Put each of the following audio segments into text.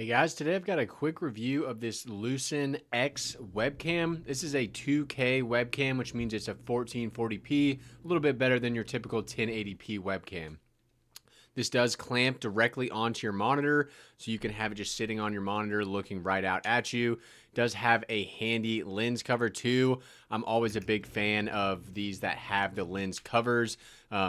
Hey guys, today I've got a quick review of this Lusinx webcam. This is a 2K webcam, which means it's a 1440p, a little bit better than your typical 1080p webcam. This does clamp directly onto your monitor, so you can have it just sitting on your monitor looking right out at you. It does have a handy lens cover too. I'm always a big fan of these that have the lens covers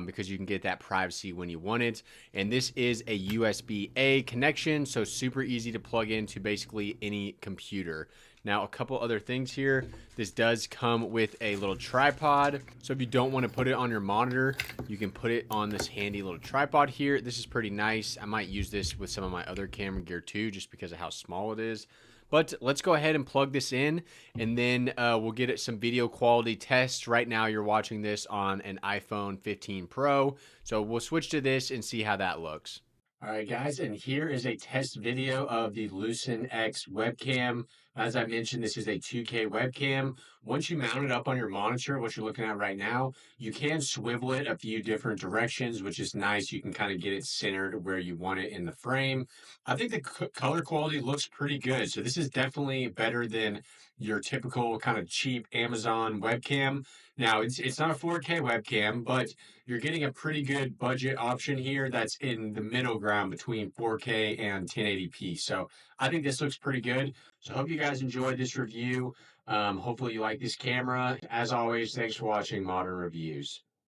because you can get that privacy when you want it. And this is a USB-A connection, so super easy to plug into basically any computer. Now, a couple other things here. This does come with a little tripod. So if you don't want to put it on your monitor, you can put it on this handy little tripod here. This is pretty nice. I might use this with some of my other camera gear too, just because of how small it is. But let's go ahead and plug this in, and then we'll get it some video quality tests. Right now, you're watching this on an iPhone 15 Pro. So we'll switch to this and see how that looks. All right, guys, and here is a test video of the Lusinx webcam. As I mentioned, this is a 2K webcam. Once you mount it up on your monitor, what you're looking at right now, you can swivel it a few different directions, which is nice. You can kind of get it centered where you want it in the frame. I think the color quality looks pretty good. So this is definitely better than your typical kind of cheap Amazon webcam. Now, it's not a 4K webcam, but you're getting a pretty good budget option here that's in the middle ground between 4K and 1080p. So I think this looks pretty good. So I hope you guys enjoyed this review. Hopefully you like this camera. As always, thanks for watching Modern Reviews.